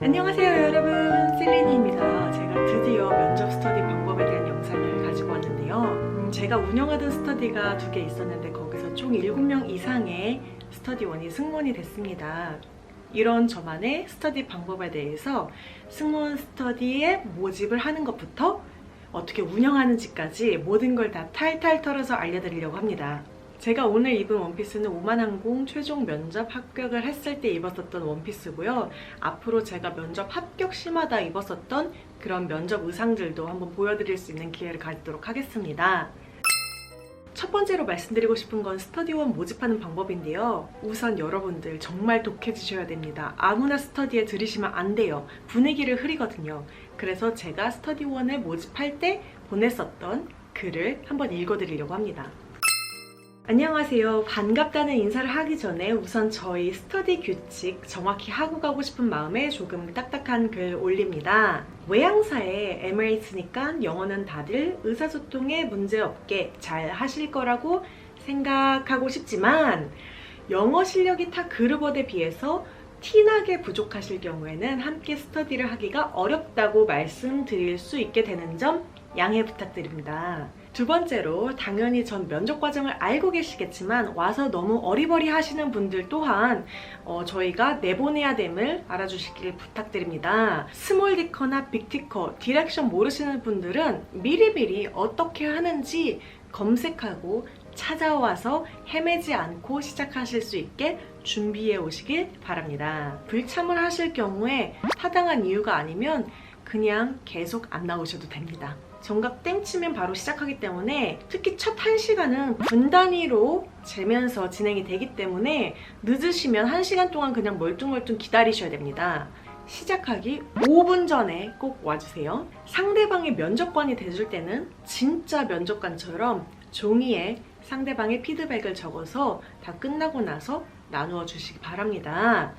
안녕하세요 여러분, 셀리니입니다. 제가 드디어 면접 스터디 방법에 대한 영상을 가지고 왔는데요. 제가 운영하던 스터디가 2개 있었는데 거기서 총 7명 이상의 스터디원이 승무원이 됐습니다. 이런 저만의 스터디 방법에 대해서 승무원 스터디에 모집을 하는 것부터 어떻게 운영하는지까지 모든 걸 다 탈탈 털어서 알려드리려고 합니다. 제가 오늘 입은 원피스는 오만항공 최종 면접 합격을 했을 때 입었었던 원피스고요. 앞으로 제가 면접 합격 시마다 입었었던 그런 면접 의상들도 한번 보여드릴 수 있는 기회를 갖도록 하겠습니다. 첫 번째로 말씀드리고 싶은 건 스터디원 모집하는 방법인데요. 우선 여러분들 정말 독해지셔야 됩니다. 아무나 스터디에 들이시면 안 돼요. 분위기를 흐리거든요. 그래서 제가 스터디원을 모집할 때 보냈었던 글을 한번 읽어드리려고 합니다. 안녕하세요. 반갑다는 인사를 하기 전에 우선 저희 스터디 규칙 정확히 하고 가고 싶은 마음에 조금 딱딱한 글 올립니다. 외항사의 에미레이트니까 영어는 다들 의사소통에 문제없게 잘 하실 거라고 생각하고 싶지만 영어 실력이 타 그룹원에 비해서 티나게 부족하실 경우에는 함께 스터디를 하기가 어렵다고 말씀드릴 수 있게 되는 점 양해 부탁드립니다. 두 번째로, 당연히 전 면접 과정을 알고 계시겠지만 와서 너무 어리버리 하시는 분들 또한 저희가 내보내야 됨을 알아주시길 부탁드립니다. 스몰 디커나 빅 디커 디렉션 모르시는 분들은 미리미리 어떻게 하는지 검색하고 찾아와서 헤매지 않고 시작하실 수 있게 준비해 오시길 바랍니다. 불참을 하실 경우에 타당한 이유가 아니면 그냥 계속 안 나오셔도 됩니다. 정각 땡 치면 바로 시작하기 때문에 특히 첫 1시간은 분 단위로 재면서 진행이 되기 때문에 늦으시면 1시간 동안 그냥 멀뚱멀뚱 기다리셔야 됩니다. 시작하기 5분 전에 꼭 와주세요. 상대방의 면접관이 돼줄 때는 진짜 면접관처럼 종이에 상대방의 피드백을 적어서 다 끝나고 나서 나누어 주시기 바랍니다.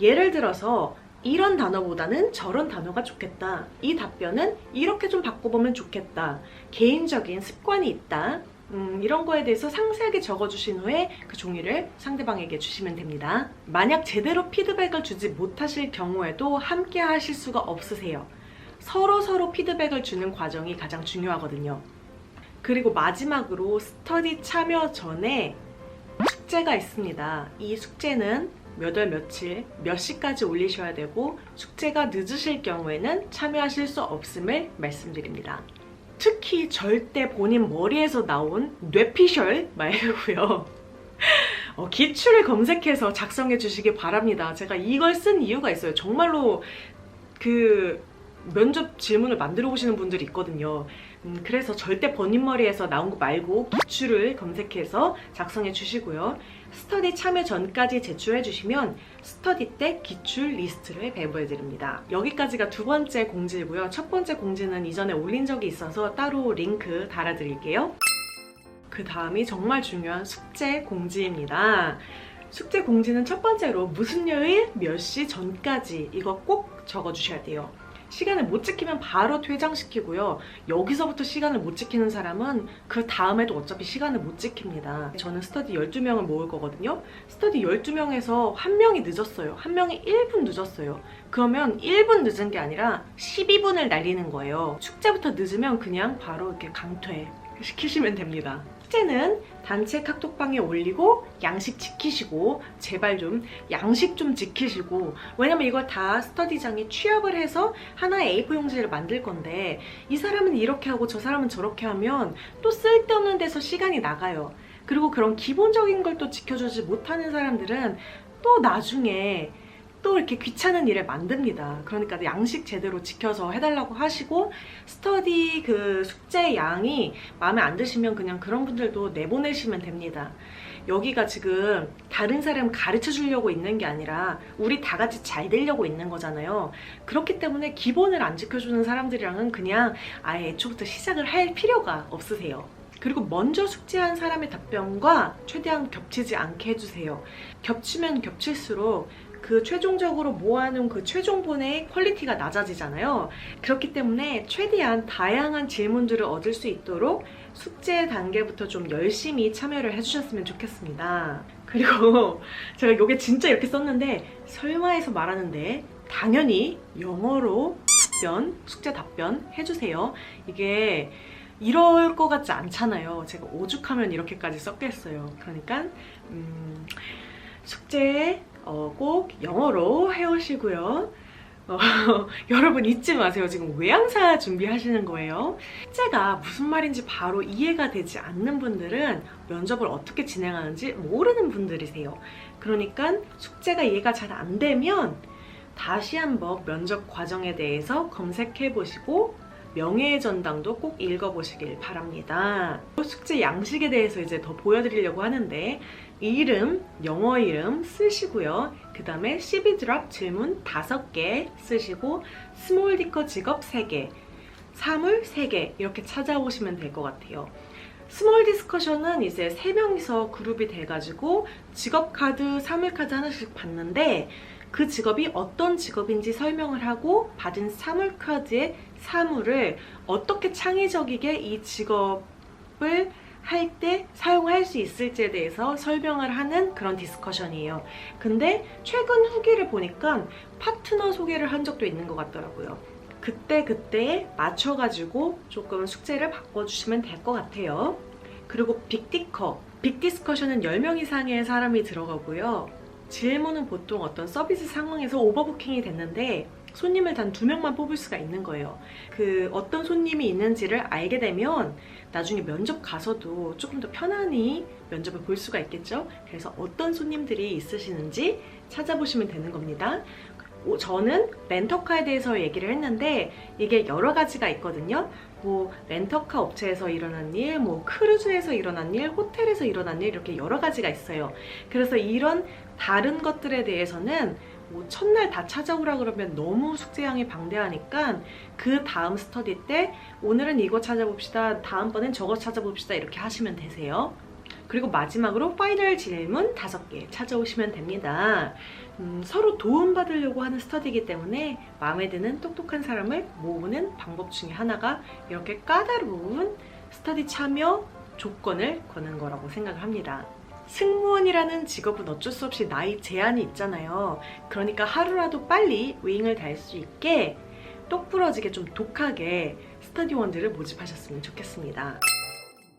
예를 들어서 이런 단어보다는 저런 단어가 좋겠다. 이 답변은 이렇게 좀 바꿔보면 좋겠다. 개인적인 습관이 있다. 이런 거에 대해서 상세하게 적어주신 후에 그 종이를 상대방에게 주시면 됩니다. 만약 제대로 피드백을 주지 못하실 경우에도 함께 하실 수가 없으세요. 서로 피드백을 주는 과정이 가장 중요하거든요. 그리고 마지막으로 스터디 참여 전에 숙제가 있습니다. 이 숙제는 몇 월 며칠 몇 시까지 올리셔야 되고 숙제가 늦으실 경우에는 참여하실 수 없음을 말씀드립니다. 특히 절대 본인 머리에서 나온 뇌피셜 말고요. 기출을 검색해서 작성해 주시기 바랍니다. 제가 이걸 쓴 이유가 있어요. 정말로 그 면접 질문을 만들어 오시는 분들이 있거든요. 그래서 절대 본인 머리에서 나온 거 말고 기출을 검색해서 작성해 주시고요. 스터디 참여 전까지 제출해 주시면 스터디 때 기출 리스트를 배부해 드립니다. 여기까지가 두 번째 공지고요. 첫 번째 공지는 이전에 올린 적이 있어서 따로 링크 달아 드릴게요. 그 다음이 정말 중요한 숙제 공지입니다. 숙제 공지는 첫 번째로 무슨 요일 몇 시 전까지 이거 꼭 적어 주셔야 돼요. 시간을 못 지키면 바로 퇴장시키고요. 여기서부터 시간을 못 지키는 사람은 그 다음에도 어차피 시간을 못 지킵니다. 저는 스터디 12명을 모을 거거든요. 스터디 12명에서 1명이 늦었어요. 1명이 1분 늦었어요. 그러면 1분 늦은 게 아니라 12분을 날리는 거예요. 숙제부터 늦으면 그냥 바로 이렇게 강퇴 시키시면 됩니다. 숙제는 단체 카톡방에 올리고 양식 지키시고, 제발 좀 양식 좀 지키시고, 왜냐면 이걸 다 스터디장에 취합을 해서 하나의 A4 용지를 만들 건데 이 사람은 이렇게 하고 저 사람은 저렇게 하면 또 쓸데없는 데서 시간이 나가요. 그리고 그런 기본적인 걸 또 지켜주지 못하는 사람들은 또 나중에 또 이렇게 귀찮은 일을 만듭니다. 그러니까 양식 제대로 지켜서 해달라고 하시고, 스터디 그 숙제 양이 마음에 안 드시면 그냥 그런 분들도 내보내시면 됩니다. 여기가 지금 다른 사람 가르쳐 주려고 있는 게 아니라 우리 다 같이 잘 되려고 있는 거잖아요. 그렇기 때문에 기본을 안 지켜주는 사람들이랑은 그냥 아예 애초부터 시작을 할 필요가 없으세요. 그리고 먼저 숙제한 사람의 답변과 최대한 겹치지 않게 해주세요. 겹치면 겹칠수록 그 최종적으로 모아놓은 그 최종본의 퀄리티가 낮아지잖아요. 그렇기 때문에 최대한 다양한 질문들을 얻을 수 있도록 숙제 단계부터 좀 열심히 참여를 해주셨으면 좋겠습니다. 그리고 제가 이게 진짜 이렇게 썼는데 설마 해서 말하는데 당연히 영어로 숙제 답변 해주세요. 이게 이럴 것 같지 않잖아요. 제가 오죽하면 이렇게까지 썼겠어요. 그러니까 숙제 꼭 영어로 해오시고요. 여러분 잊지 마세요. 지금 외항사 준비하시는 거예요. 숙제가 무슨 말인지 바로 이해가 되지 않는 분들은 면접을 어떻게 진행하는지 모르는 분들이세요. 그러니까 숙제가 이해가 잘 안 되면 다시 한번 면접 과정에 대해서 검색해 보시고 명예의 전당도 꼭 읽어보시길 바랍니다. 숙제 양식에 대해서 이제 더 보여드리려고 하는데 이름, 영어 이름 쓰시고요. 그 다음에 CV 드랍 질문 5개 쓰시고 스몰 디커 직업 3개, 사물 3개 이렇게 찾아오시면 될 것 같아요. 스몰 디스커션은 이제 3명이서 그룹이 돼가지고 직업 카드, 사물 카드 하나씩 받는데 그 직업이 어떤 직업인지 설명을 하고 받은 사물 카드의 사물을 어떻게 창의적이게 이 직업을 할 때 사용할 수 있을지에 대해서 설명을 하는 그런 디스커션이에요. 근데 최근 후기를 보니까 파트너 소개를 한 적도 있는 것 같더라고요. 그때 맞춰가지고 조금 숙제를 바꿔주시면 될 것 같아요. 그리고 빅디스커션은 10명 이상의 사람이 들어가고요. 질문은 보통 어떤 서비스 상황에서 오버부킹이 됐는데 손님을 단 2명만 뽑을 수가 있는 거예요. 그 어떤 손님이 있는지를 알게 되면 나중에 면접 가서도 조금 더 편안히 면접을 볼 수가 있겠죠. 그래서 어떤 손님들이 있으시는지 찾아보시면 되는 겁니다. 저는 렌터카에 대해서 얘기를 했는데 이게 여러 가지가 있거든요. 뭐 렌터카 업체에서 일어난 일, 뭐 크루즈에서 일어난 일, 호텔에서 일어난 일 이렇게 여러 가지가 있어요. 그래서 이런 다른 것들에 대해서는 뭐 첫날 다 찾아오라 그러면 너무 숙제량이 방대하니까 그 다음 스터디 때 오늘은 이거 찾아봅시다, 다음번엔 저거 찾아봅시다 이렇게 하시면 되세요. 그리고 마지막으로 파이널 질문 5개 찾아오시면 됩니다. 서로 도움받으려고 하는 스터디이기 때문에 마음에 드는 똑똑한 사람을 모으는 방법 중에 하나가 이렇게 까다로운 스터디 참여 조건을 거는 거라고 생각을 합니다. 승무원이라는 직업은 어쩔 수 없이 나이 제한이 있잖아요. 그러니까 하루라도 빨리 윙을 달 수 있게 똑부러지게 좀 독하게 스터디원들을 모집하셨으면 좋겠습니다.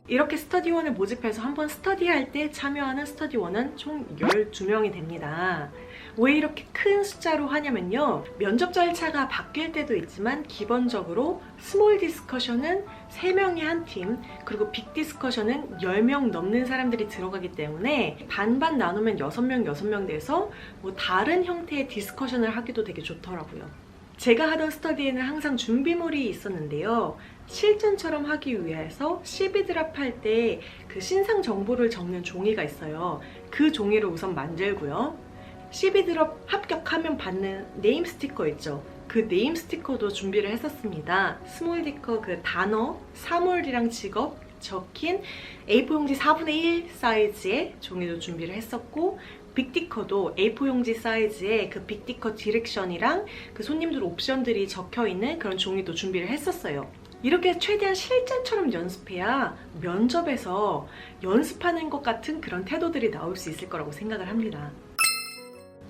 이렇게 스터디원을 모집해서 한번 스터디할 때 참여하는 스터디원은 총 12명이 됩니다. 왜 이렇게 큰 숫자로 하냐면요. 면접 절차가 바뀔 때도 있지만 기본적으로 스몰 디스커션은 3명이 한 팀, 그리고 빅 디스커션은 10명 넘는 사람들이 들어가기 때문에 반반 나누면 6명 돼서 뭐 다른 형태의 디스커션을 하기도 되게 좋더라고요. 제가 하던 스터디에는 항상 준비물이 있었는데요. 실전처럼 하기 위해서 CV 드랍할 때 그 신상 정보를 적는 종이가 있어요. 그 종이를 우선 만들고요. CV 드랍 합격하면 받는 네임 스티커 있죠. 그 네임 스티커도 준비를 했었습니다. 스몰 디커 그 단어, 사물이랑 직업 적힌 A4 용지 4분의 1 사이즈의 종이도 준비를 했었고 빅디커도 A4 용지 사이즈의 그 빅디커 디렉션이랑 그 손님들 옵션들이 적혀있는 그런 종이도 준비를 했었어요. 이렇게 최대한 실전처럼 연습해야 면접에서 연습하는 것 같은 그런 태도들이 나올 수 있을 거라고 생각을 합니다.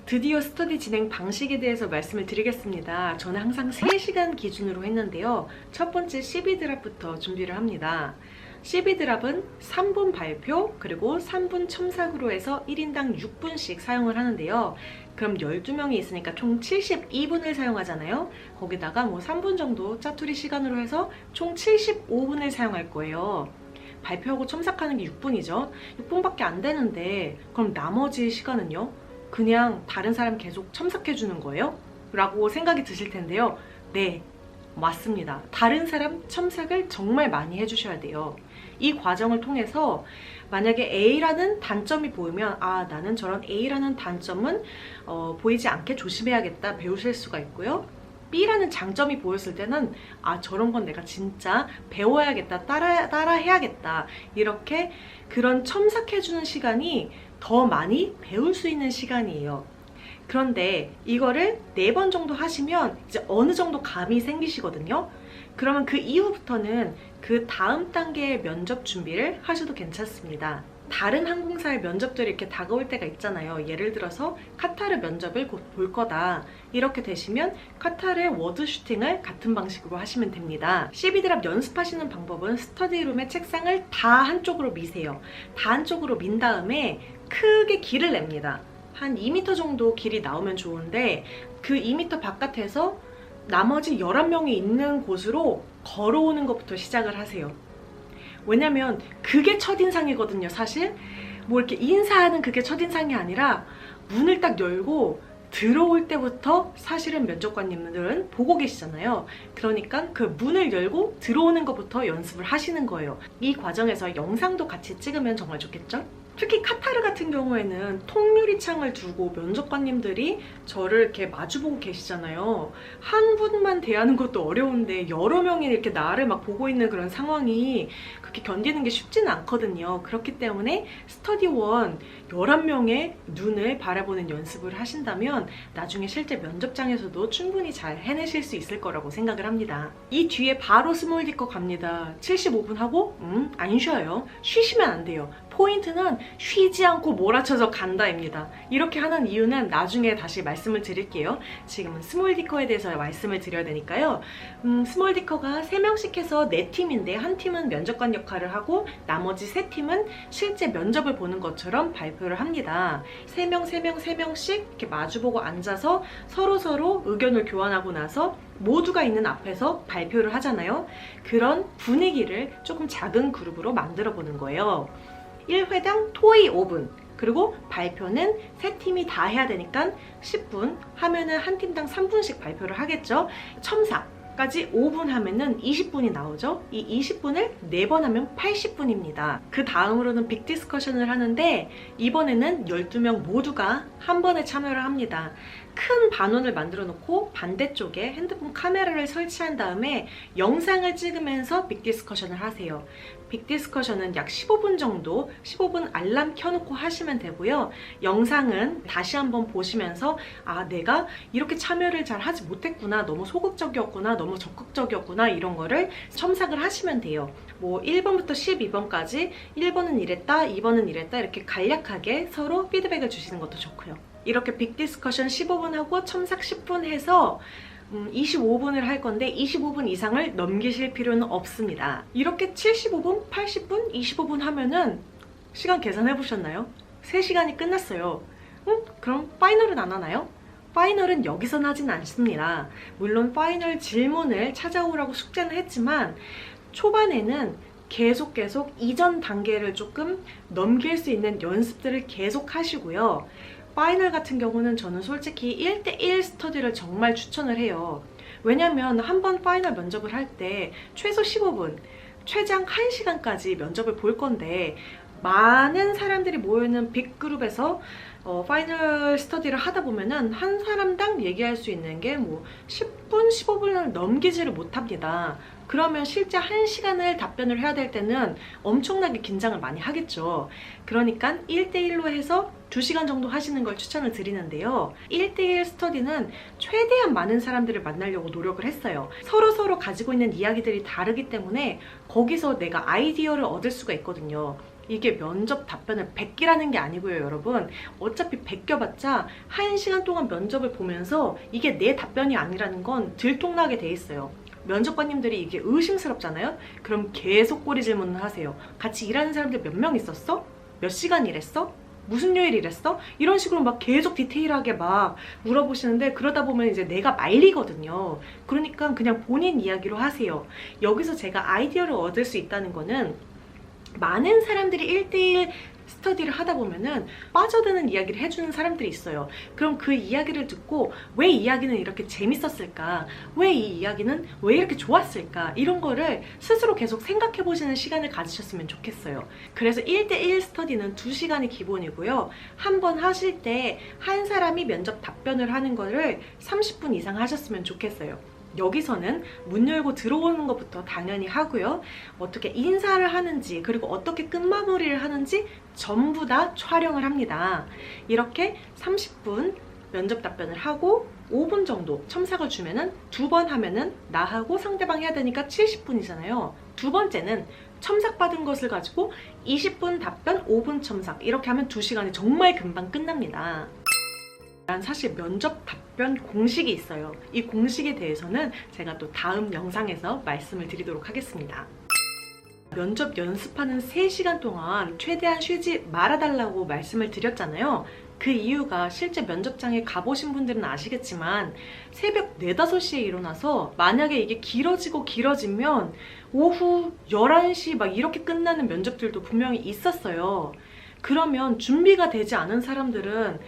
드디어 스터디 진행 방식에 대해서 말씀을 드리겠습니다. 저는 항상 3시간 기준으로 했는데요. 첫 번째 CV 드랍부터 준비를 합니다. CV 드랍은 3분 발표 그리고 3분 첨삭으로 해서 1인당 6분씩 사용을 하는데요. 그럼 12명이 있으니까 총 72분을 사용하잖아요. 거기다가 뭐 3분 정도 짜투리 시간으로 해서 총 75분을 사용할 거예요. 발표하고 첨삭하는 게 6분이죠. 6분밖에 안 되는데 그럼 나머지 시간은요? 그냥 다른 사람 계속 첨삭해주는 거예요? 라고 생각이 드실 텐데요. 네, 맞습니다. 다른 사람 첨삭을 정말 많이 해주셔야 돼요. 이 과정을 통해서 만약에 A라는 단점이 보이면 아, 나는 저런 A라는 단점은 보이지 않게 조심해야겠다 배우실 수가 있고요. B라는 장점이 보였을 때는 아, 저런 건 내가 진짜 배워야겠다, 따라 해야겠다 이렇게 그런 첨삭해주는 시간이 더 많이 배울 수 있는 시간이에요. 그런데 이거를 4번 정도 하시면 이제 어느 정도 감이 생기시거든요. 그러면 그 이후부터는 그 다음 단계의 면접 준비를 하셔도 괜찮습니다. 다른 항공사의 면접들이 이렇게 다가올 때가 있잖아요. 예를 들어서 카타르 면접을 곧 볼 거다. 이렇게 되시면 카타르의 워드 슈팅을 같은 방식으로 하시면 됩니다. CB드랍 연습하시는 방법은 스터디룸의 책상을 다 한쪽으로 미세요. 다 한쪽으로 민 다음에 크게 길을 냅니다. 한 2m 정도 길이 나오면 좋은데 그 2m 바깥에서 나머지 11명이 있는 곳으로 걸어오는 것부터 시작을 하세요. 왜냐면 그게 첫인상이거든요. 사실 뭐 이렇게 인사하는 그게 첫인상이 아니라 문을 딱 열고 들어올 때부터 사실은 면접관님들은 보고 계시잖아요. 그러니까 그 문을 열고 들어오는 것부터 연습을 하시는 거예요. 이 과정에서 영상도 같이 찍으면 정말 좋겠죠? 특히 카타르 같은 경우에는 통유리창을 두고 면접관님들이 저를 이렇게 마주보고 계시잖아요. 한 분만 대하는 것도 어려운데 여러 명이 이렇게 나를 막 보고 있는 그런 상황이 그렇게 견디는 게 쉽지는 않거든요. 그렇기 때문에 스터디원 11명의 눈을 바라보는 연습을 하신다면 나중에 실제 면접장에서도 충분히 잘 해내실 수 있을 거라고 생각을 합니다. 이 뒤에 바로 스몰 디커 갑니다. 75분 하고 안 쉬어요. 쉬시면 안 돼요. 포인트는 쉬지 않고 몰아쳐서 간다입니다. 이렇게 하는 이유는 나중에 다시 말씀을 드릴게요. 지금은 스몰 디커에 대해서 말씀을 드려야 되니까요. 스몰 디커가 3명씩 해서 4팀인데 한 팀은 면접관 역할을 하고 나머지 3팀은 실제 면접을 보는 것처럼 발표를 합니다. 3명씩 이렇게 마주보고 앉아서 서로 의견을 교환하고 나서 모두가 있는 앞에서 발표를 하잖아요. 그런 분위기를 조금 작은 그룹으로 만들어 보는 거예요. 1회당 토의 5분, 그리고 발표는 3팀이 다 해야 되니까 10분 하면은 한 팀당 3분씩 발표를 하겠죠. 첨삭까지 5분 하면은 20분이 나오죠. 이 20분을 4번 하면 80분입니다. 그 다음으로는 빅 디스커션을 하는데 이번에는 12명 모두가 한 번에 참여를 합니다. 큰 반원을 만들어 놓고 반대쪽에 핸드폰 카메라를 설치한 다음에 영상을 찍으면서 빅 디스커션을 하세요. 빅 디스커션은 약 15분 정도, 15분 알람 켜놓고 하시면 되고요. 영상은 다시 한번 보시면서 아, 내가 이렇게 참여를 잘 하지 못했구나, 너무 소극적이었구나, 너무 적극적이었구나, 이런 거를 첨삭을 하시면 돼요. 뭐 1번부터 12번까지 1번은 이랬다, 2번은 이랬다, 이렇게 간략하게 서로 피드백을 주시는 것도 좋고요. 이렇게 빅 디스커션 15분 하고 첨삭 10분 해서 25분을 할 건데 25분 이상을 넘기실 필요는 없습니다. 이렇게 75분, 80분, 25분 하면은 시간 계산해 보셨나요? 3시간이 끝났어요. 그럼 파이널은 안 하나요? 파이널은 여기서 하진 않습니다. 물론 파이널 질문을 찾아오라고 숙제는 했지만 초반에는 계속 이전 단계를 조금 넘길 수 있는 연습들을 계속 하시고요. 파이널 같은 경우는 저는 솔직히 1대1 스터디를 정말 추천을 해요. 왜냐면 한 번 파이널 면접을 할 때 최소 15분, 최장 1시간까지 면접을 볼 건데 많은 사람들이 모여있는 빅그룹에서 파이널 스터디를 하다 보면은 한 사람당 얘기할 수 있는 게 뭐 10분, 15분을 넘기지를 못합니다. 그러면 실제 1시간을 답변을 해야 될 때는 엄청나게 긴장을 많이 하겠죠. 그러니까 1대1로 해서 2시간 정도 하시는 걸 추천을 드리는데요. 1대1 스터디는 최대한 많은 사람들을 만나려고 노력을 했어요. 서로 가지고 있는 이야기들이 다르기 때문에 거기서 내가 아이디어를 얻을 수가 있거든요. 이게 면접 답변을 베끼라는 게 아니고요, 여러분. 어차피 베껴봤자 1시간 동안 면접을 보면서 이게 내 답변이 아니라는 건 들통나게 돼 있어요. 면접관님들이 이게 의심스럽잖아요? 그럼 계속 꼬리 질문을 하세요. 같이 일하는 사람들 몇 명 있었어? 몇 시간 일했어? 무슨 요일 일했어? 이런 식으로 막 계속 디테일하게 막 물어보시는데 그러다 보면 이제 내가 말리거든요. 그러니까 그냥 본인 이야기로 하세요. 여기서 제가 아이디어를 얻을 수 있다는 거는 많은 사람들이 1대1 스터디를 하다 보면은 빠져드는 이야기를 해주는 사람들이 있어요. 그럼 그 이야기를 듣고 왜 이 이야기는 이렇게 재밌었을까? 왜 이 이야기는 왜 이렇게 좋았을까? 이런 거를 스스로 계속 생각해 보시는 시간을 가지셨으면 좋겠어요. 그래서 1대1 스터디는 2시간이 기본이고요. 한 번 하실 때 한 사람이 면접 답변을 하는 거를 30분 이상 하셨으면 좋겠어요. 여기서는 문 열고 들어오는 것부터 당연히 하고요. 어떻게 인사를 하는지 그리고 어떻게 끝마무리를 하는지 전부 다 촬영을 합니다. 이렇게 30분 면접 답변을 하고 5분 정도 첨삭을 주면은 2번 하면은 나하고 상대방 해야 되니까 70분이잖아요. 두 번째는 첨삭받은 것을 가지고 20분 답변, 5분 첨삭 이렇게 하면 2시간이 정말 금방 끝납니다. 사실 면접 답변 공식이 있어요. 이 공식에 대해서는 제가 또 다음 영상에서 말씀을 드리도록 하겠습니다. 면접 연습하는 3시간 동안 최대한 쉬지 말아달라고 말씀을 드렸잖아요. 그 이유가 실제 면접장에 가보신 분들은 아시겠지만 새벽 4, 5시에 일어나서 만약에 이게 길어지면 오후 11시 막 이렇게 끝나는 면접들도 분명히 있었어요. 그러면 준비가 되지 않은 사람들은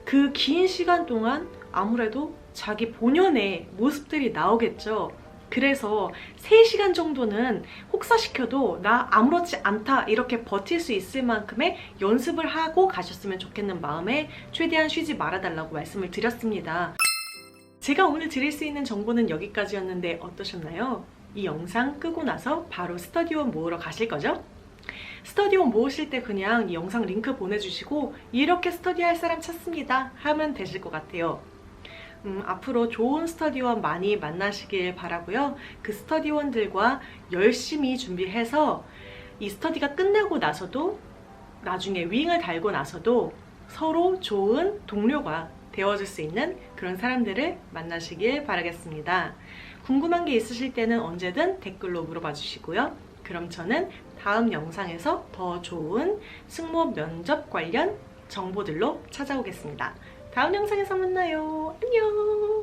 그 긴 시간 동안 아무래도 자기 본연의 모습들이 나오겠죠. 그래서 3시간 정도는 혹사시켜도 나 아무렇지 않다 이렇게 버틸 수 있을 만큼의 연습을 하고 가셨으면 좋겠는 마음에 최대한 쉬지 말아달라고 말씀을 드렸습니다. 제가 오늘 드릴 수 있는 정보는 여기까지였는데 어떠셨나요? 이 영상 끄고 나서 바로 스터디원 모으러 가실 거죠? 스터디원 모으실 때 그냥 이 영상 링크 보내주시고 이렇게 스터디할 사람 찾습니다 하면 되실 것 같아요. 앞으로 좋은 스터디원 많이 만나시길 바라고요. 그 스터디원들과 열심히 준비해서 이 스터디가 끝나고 나서도 나중에 윙을 달고 나서도 서로 좋은 동료가 되어줄 수 있는 그런 사람들을 만나시길 바라겠습니다. 궁금한 게 있으실 때는 언제든 댓글로 물어봐 주시고요. 그럼 저는 다음 영상에서 더 좋은 승무원 면접 관련 정보들로 찾아오겠습니다. 다음 영상에서 만나요. 안녕.